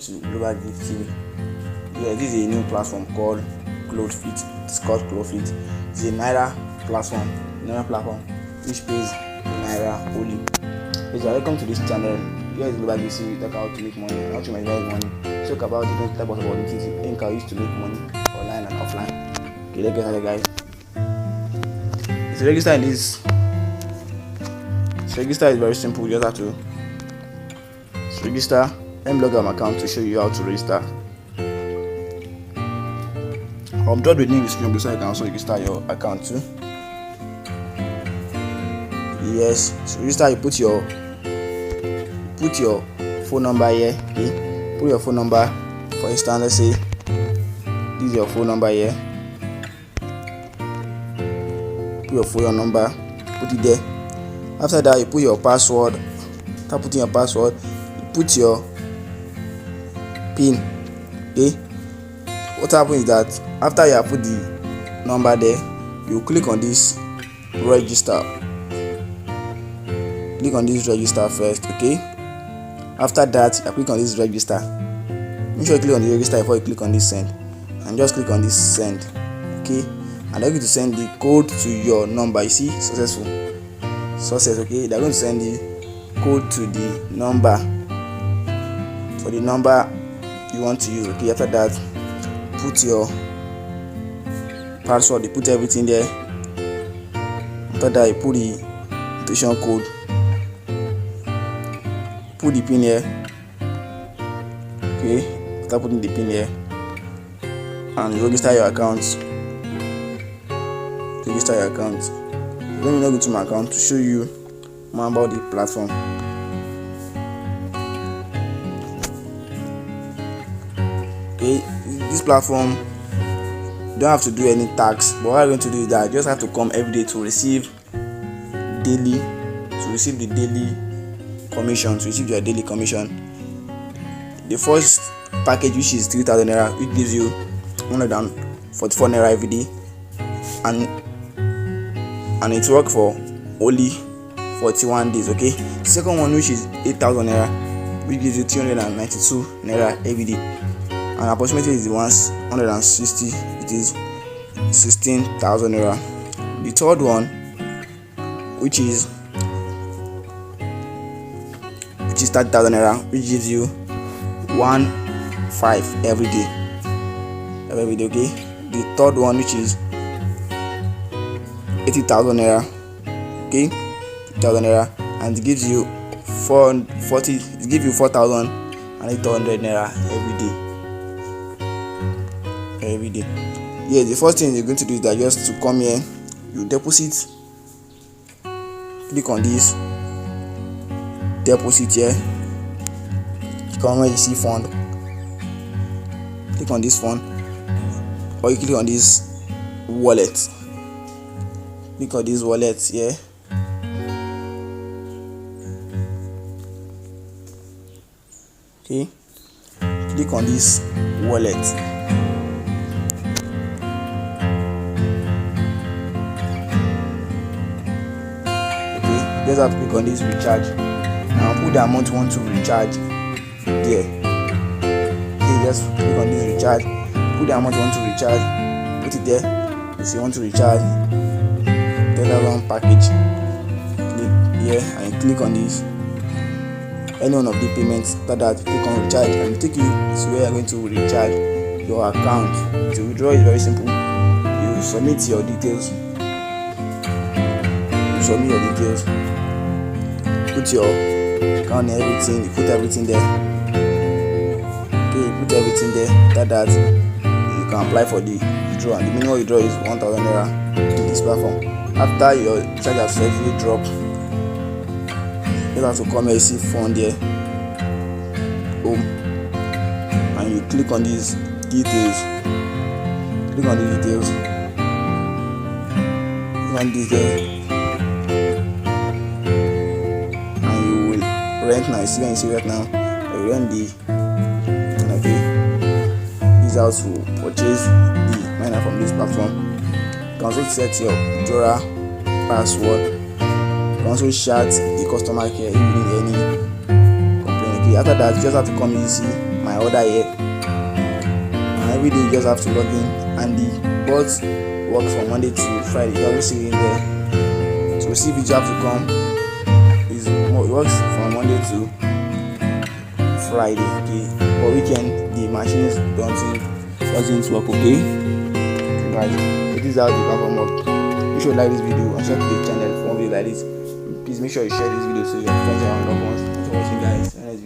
To global TV. Yeah, this is a new platform called CloudFit. It's called CloudFit. It's a Naira platform, which pays Naira only. Yes, welcome to this channel. Here is global TV. We talk how to make money, how to monetize money. Talk about different types of opportunities you think are used to make money online and offline. Okay, let's get started, guys. To register in this, register is very simple. You just have to register. Let me log out my account to show you how to register. I'll drop the link in the description so you can also register your account too. Yes, to register you put your phone number here. Okay, put your phone number. For instance, let's say this is your phone number here. Put your phone number, put it there. After that, you put your password. After putting your password, you put your PIN. Okay, what happens is that after you have put the number there, you click on this register. Click on this register first. Okay, after that you click on this register. Make sure you click on the register before you click on this send, and just click on this send. Okay, and they're going to send the code to your number. You see, success. Okay, they're going to send the code to the number, for the number you want to use. Okay, after that put your password, you put everything there. After that you put the invitation code, put the PIN here. Okay, after putting the PIN here, and you register your account. Register your account. Let me log into my account to show you more about the platform. Okay, this platform, you don't have to do any tax, but what I'm going to do is that I just have to come every day to receive the daily commission, your daily commission. The first package, which is 3,000 Naira, which gives you 144 Naira every day, and it works for only 41 days. Okay, the second one, which is 8,000 Naira, which gives you 392 Naira every day, and approximately is the 160, it is 16,000 Naira. The third one, which is 30,000 Naira, which gives you 15 every day. Okay, the third one, which is 80,000 Naira. Okay, 80,000 Naira, and it gives you 4,800 Naira every day. Yeah, the first thing you're going to do is that just to come here, you deposit. Click on this deposit here. Come where you see fund. Click on this fund, or you click on this wallet. Click on this wallet here. Okay, click on this wallet. Okay, just have to click on this recharge. Now put the amount you want to recharge there. Okay, just click on this recharge. Put the amount you want to recharge. Put it there. If you want to recharge 10,000 package, click here and click on this. Any one of the payments. After that, click on recharge, and take you to where you're going to recharge your account. To withdraw is very simple. You submit your details. Put your account and everything. You put everything there. Okay, you put everything there. After that, you can apply for the withdrawal. The minimum withdrawal is 1,000 Naira in this platform. After your charge has safely dropped, you have to come here, you see fund here, home, and you click on these details. Click on the details. Click on this there, and you will rent now. You see when you see right now, you rent the. Okay, this is how to purchase the miner from this platform. You can also set your withdrawal password. You can also chat the customer care if you need any complaint. Okay, after that, you just have to come easy my order here. Every day you just have to log in, and the bot works from Monday to Friday. You always see it in there. So see if you have to come. It works from Monday to Friday. Okay, for weekend the machines doesn't work. Okay, so guys, this is how the platform works. Make sure you like this video and subscribe to the channel for more videos like this. Please make sure you share this video so your friends and loved ones. Thanks for watching, guys.